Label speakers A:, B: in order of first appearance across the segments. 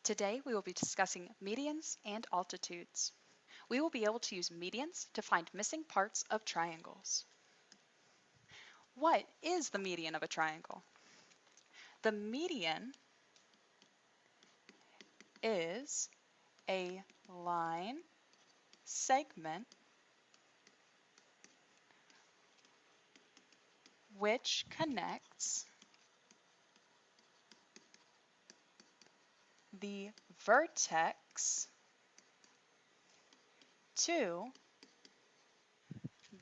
A: Today we will be discussing medians and altitudes. We will be able to use medians to find missing parts of triangles. What is the median of a triangle? The median is a line segment which connects the vertex to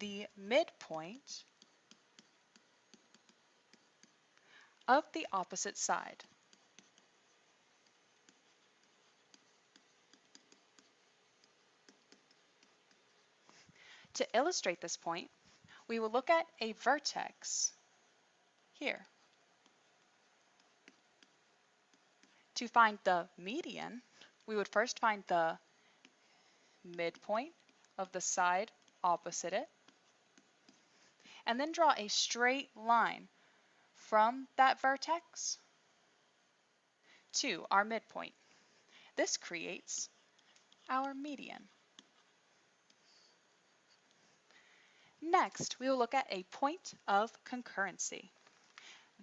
A: the midpoint of the opposite side. To illustrate this point, we will look at a vertex here. To find the median, we would first find the midpoint of the side opposite it, and then draw a straight line from that vertex to our midpoint. This creates our median. Next, we will look at a point of concurrency.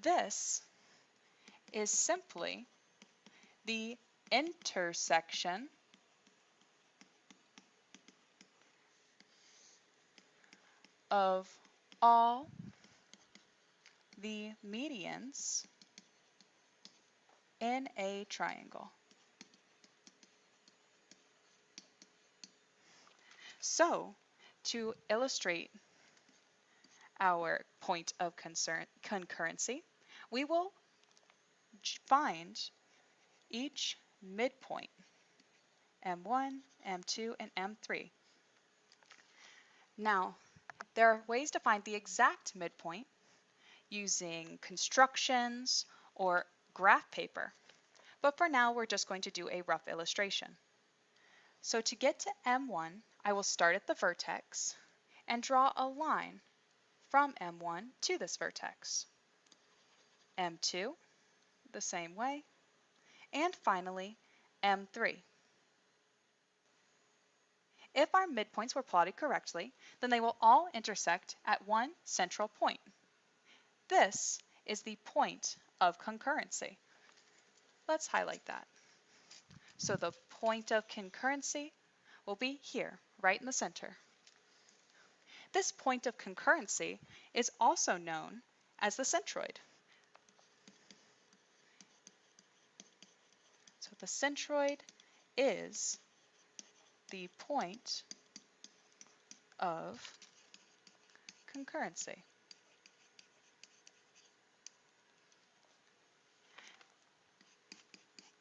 A: This is simply the intersection of all the medians in a triangle. So, to illustrate our point of concurrency, we will find each midpoint, M1, M2, and M3. Now, there are ways to find the exact midpoint using constructions or graph paper, but for now we're just going to do a rough illustration. So to get to M1, I will start at the vertex and draw a line from M1 to this vertex. M2, the same way, and finally M3. If our midpoints were plotted correctly, then they will all intersect at one central point. This is the point of concurrency. Let's highlight that. So the point of concurrency will be here, right in the center. This point of concurrency is also known as the centroid. So the centroid is the point of concurrency.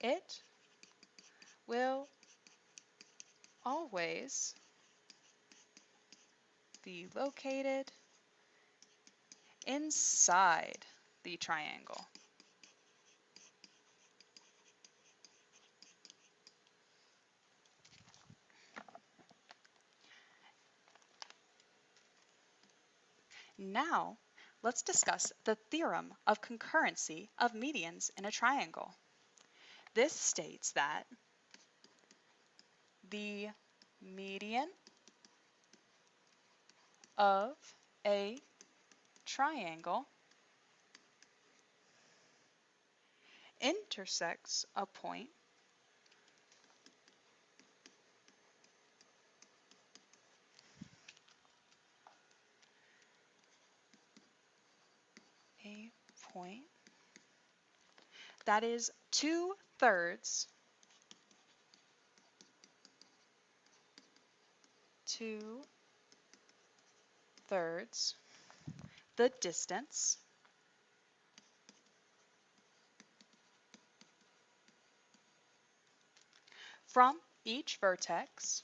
A: It will always be located inside the triangle. Now, let's discuss the theorem of concurrency of medians in a triangle. This states that the median of a triangle intersects a point that is 2/3 the distance from each vertex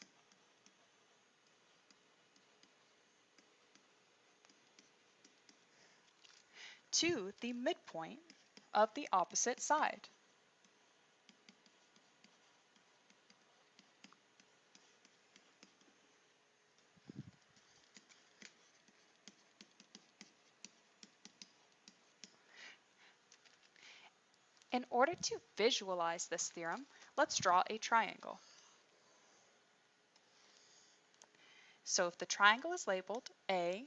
A: to the midpoint of the opposite side. In order to visualize this theorem, let's draw a triangle. So if the triangle is labeled A,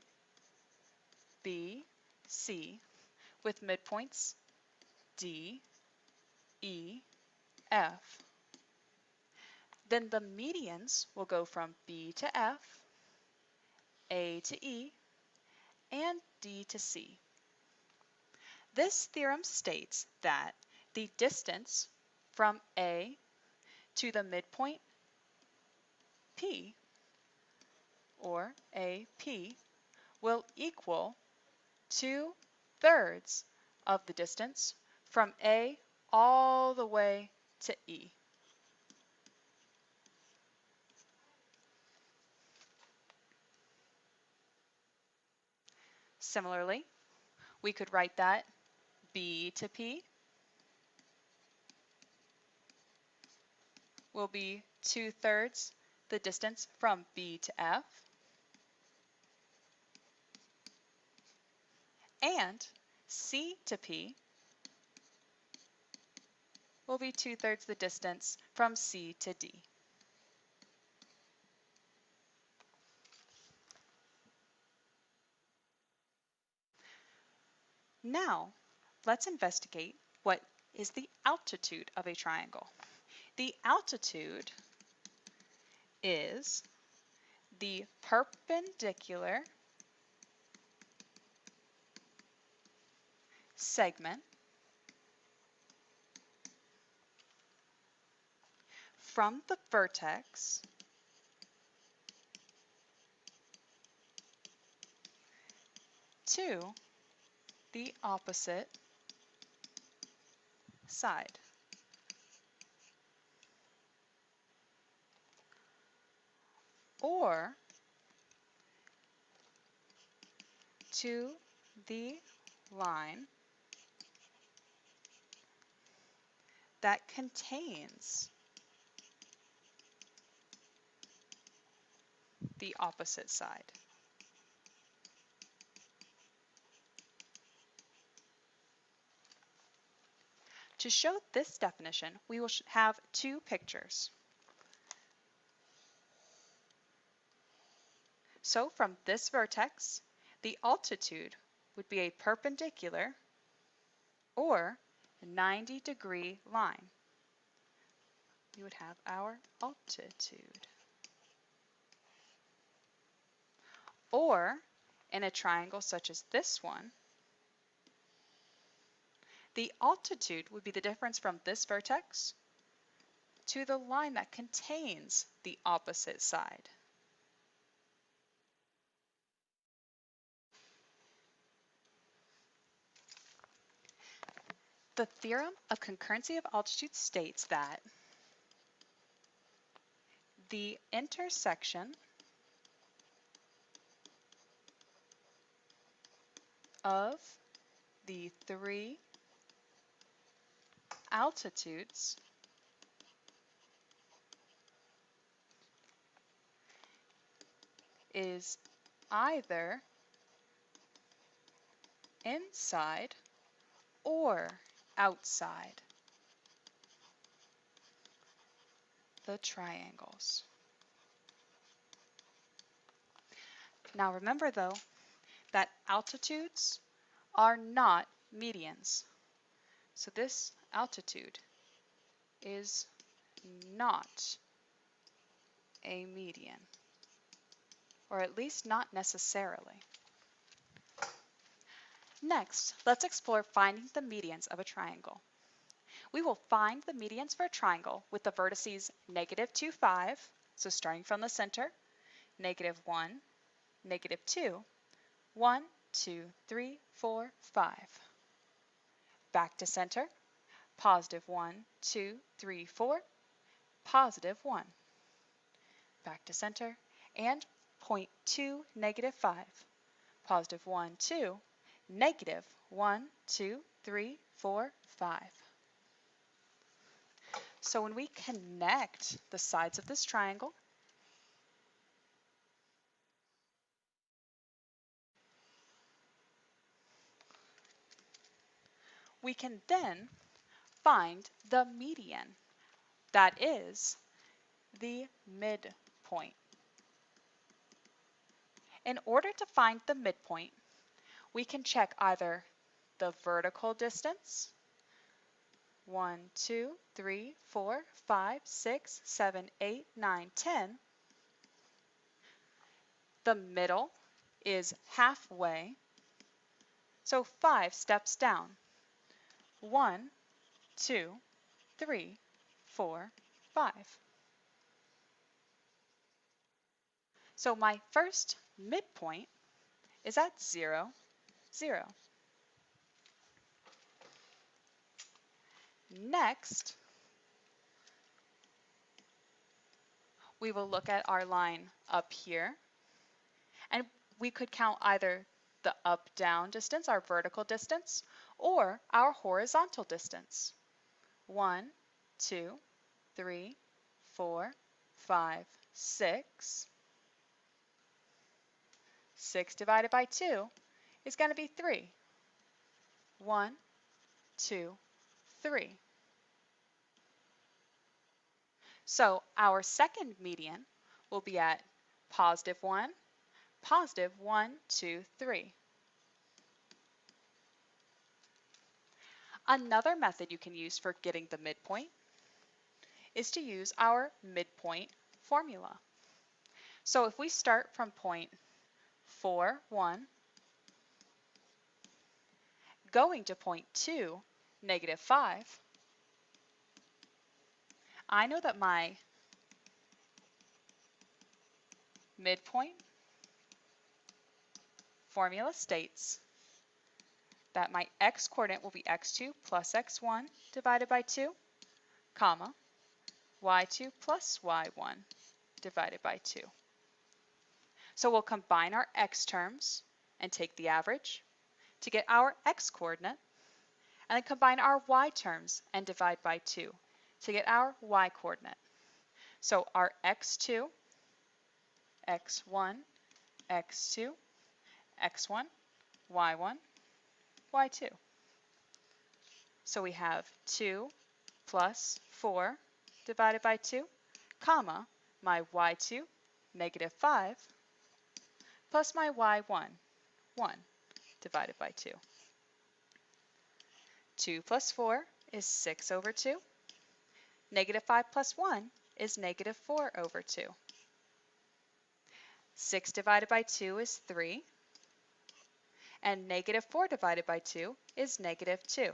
A: B, C, with midpoints D, E, F, then the medians will go from B to F, A to E, and D to C. This theorem states that the distance from A to the midpoint P, or AP, will equal 2/3 of the distance from A all the way to E. Similarly, we could write that B to P will be 2/3 the distance from B to F, and C to P will be 2/3 the distance from C to D. Now, let's investigate what is the altitude of a triangle. The altitude is the perpendicular segment from the vertex to the opposite side. Or to the line that contains the opposite side. To show this definition, we will have two pictures. So from this vertex, the altitude would be a perpendicular or 90-degree line. We would have our altitude. Or in a triangle such as this one, the altitude would be the difference from this vertex to the line that contains the opposite side. The theorem of concurrency of altitude states that the intersection of the three altitudes is either inside or outside the triangles. Now remember though that altitudes are not medians. So this altitude is not a median, or at least not necessarily. Next, let's explore finding the medians of a triangle. We will find the medians for a triangle with the vertices -2, 5, so starting from the center, -1, -2, 1, 2, 3, 4, 5. Back to center, +1, 2, 3, 4, +1. Back to center, and point 2, -5, +1, 2, -1, 2, 3, 4, 5. So when we connect the sides of this triangle, we can then find the median that is the midpoint. In order to find the midpoint, we can check either the vertical distance, 1, 2, 3, 4, 5, 6, 7, 8, 9, 10. The middle is halfway, so 5 steps down. 1, 2, 3, 4, 5. So my first midpoint is at 0, 0. Next, we will look at our line up here, and we could count either the up-down distance, our vertical distance, or our horizontal distance. 1, 2, 3, 4, 5, 6. 6 divided by 2 is going to be 3. 1, 2, 3. So our second median will be at positive 1, positive 1, 2, 3. Another method you can use for getting the midpoint is to use our midpoint formula. So if we start from point 4, 1, going to point 2, negative 5, I know that my midpoint formula states that my x-coordinate will be x2 plus x1 divided by 2, comma, y2 plus y1 divided by 2. So we'll combine our x terms and take the average to get our x-coordinate, and then combine our y terms and divide by 2 to get our y-coordinate. So our x2, x1, x2, x1, y1, y2. So we have 2 plus 4 divided by 2, comma, my y2, negative 5, plus my y1, 1, divided by 2. 2 plus 4 is 6 over 2. Negative 5 plus 1 is negative 4 over 2. 6 divided by 2 is 3. And negative 4 divided by 2 is negative 2.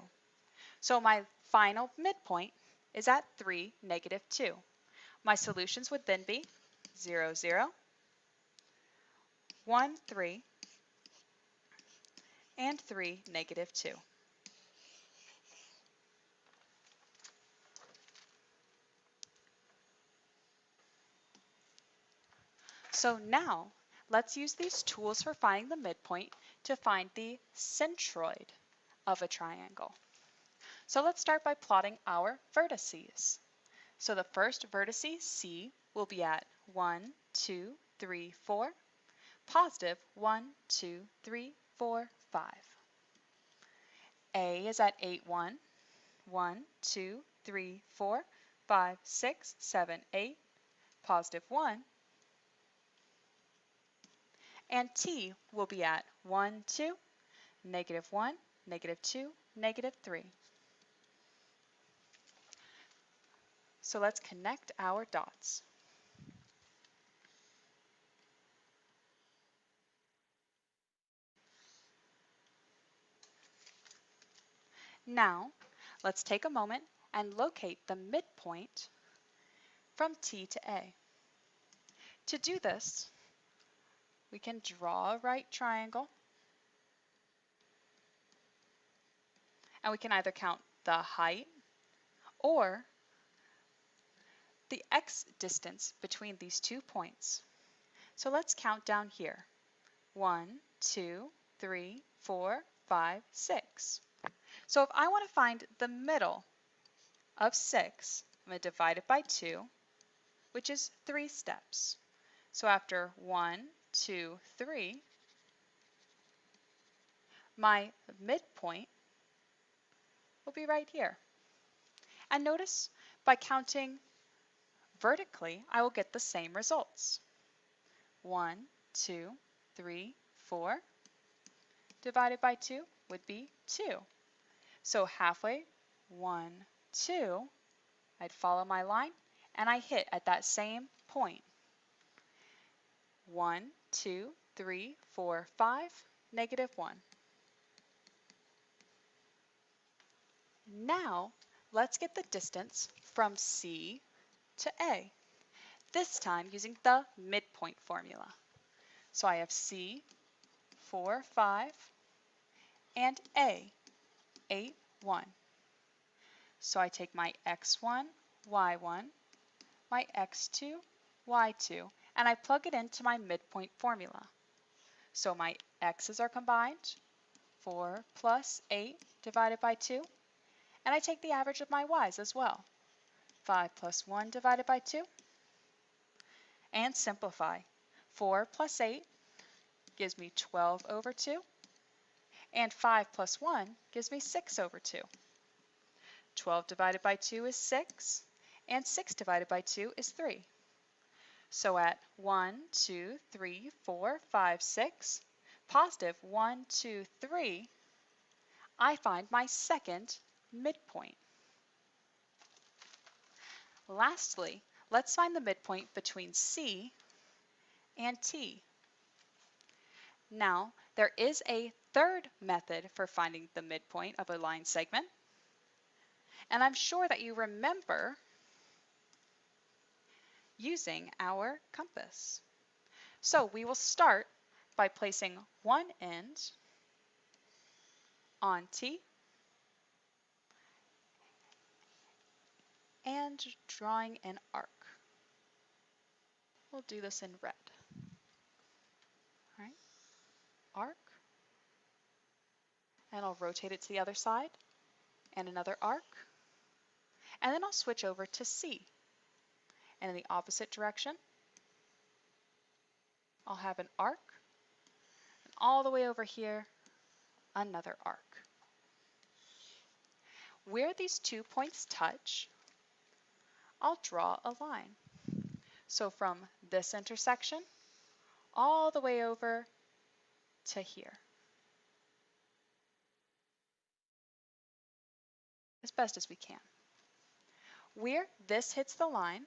A: So my final midpoint is at 3, negative 2. My solutions would then be 0, 0, 1, 3, and 3, negative 2. So now let's use these tools for finding the midpoint to find the centroid of a triangle. So let's start by plotting our vertices. So the first vertice, C, will be at 1, 2, 3, 4, positive 1, 2, 3, 4, 5. A is at 8, 1, 1, 2, 3, 4, 5, 6, 7, 8, positive 1. And T will be at 1, 2, negative 1, negative 2, negative 3. So let's connect our dots. Now, let's take a moment and locate the midpoint from T to A. To do this, we can draw a right triangle, and we can either count the height or the x distance between these 2 points. So let's count down here. 1, 2, 3, 4, 5, 6. So if I want to find the middle of 6, I'm going to divide it by 2, which is 3 steps. So after 1, 2, 3, my midpoint will be right here. And notice by counting Vertically, I will get the same results. 1, 2, 3, 4 divided by 2 would be 2. So halfway, 1, 2, I'd follow my line and I hit at that same point. 1, 2, 3, 4, 5, -1. Now, let's get the distance from C to A, this time using the midpoint formula. So I have C, 4, 5, and A, 8, 1. So I take my x1, y1, my x2, y2, and I plug it into my midpoint formula. So my x's are combined, 4 plus 8 divided by 2, and I take the average of my y's as well. 5 plus 1 divided by 2, and simplify. 4 plus 8 gives me 12 over 2, and 5 plus 1 gives me 6 over 2. 12 divided by 2 is 6, and 6 divided by 2 is 3. So at 1, 2, 3, 4, 5, 6, positive 1, 2, 3, I find my second midpoint. Lastly, let's find the midpoint between C and T. Now, there is a third method for finding the midpoint of a line segment, and I'm sure that you remember using our compass. So we will start by placing one end on T and drawing an arc. We'll do this in red. All right, arc, and I'll rotate it to the other side, and another arc, and then I'll switch over to C. And in the opposite direction, I'll have an arc, and all the way over here, another arc. Where these 2 points touch, I'll draw a line. So from this intersection, all the way over to here, as best as we can. Where this hits the line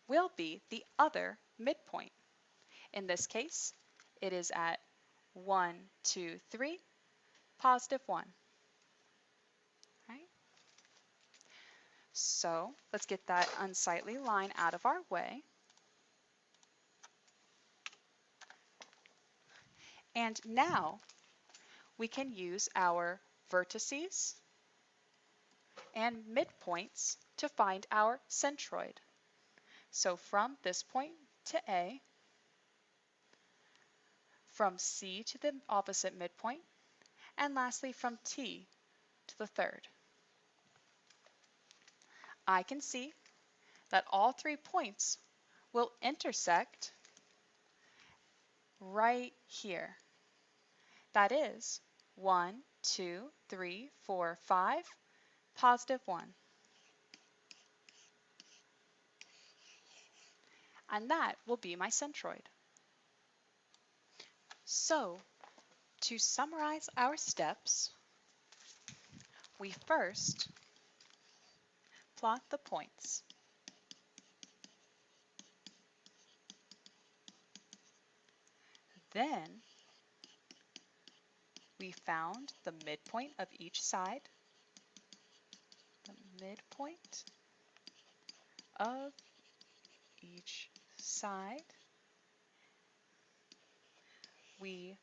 A: will be the other midpoint. In this case, it is at 1, 2, 3, positive 1. Right? So let's get that unsightly line out of our way. And now we can use our vertices and midpoints to find our centroid. So from this point to A, from C to the opposite midpoint, and lastly from T to the third. I can see that all 3 points will intersect right here. That is 1, 2, 3, 4, 5, positive 1. And that will be my centroid. So, to summarize our steps, we first plot the points. Then, we found the midpoint of each side, the midpoint of each side. We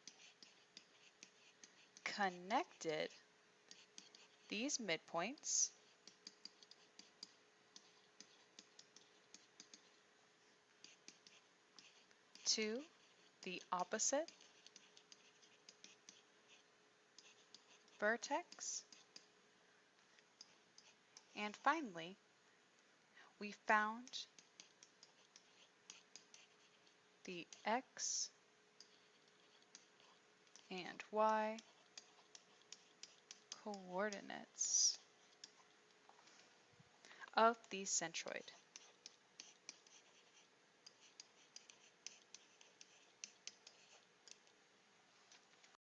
A: connected these midpoints to the opposite vertex. And finally, we found the x and y coordinates. of the centroid.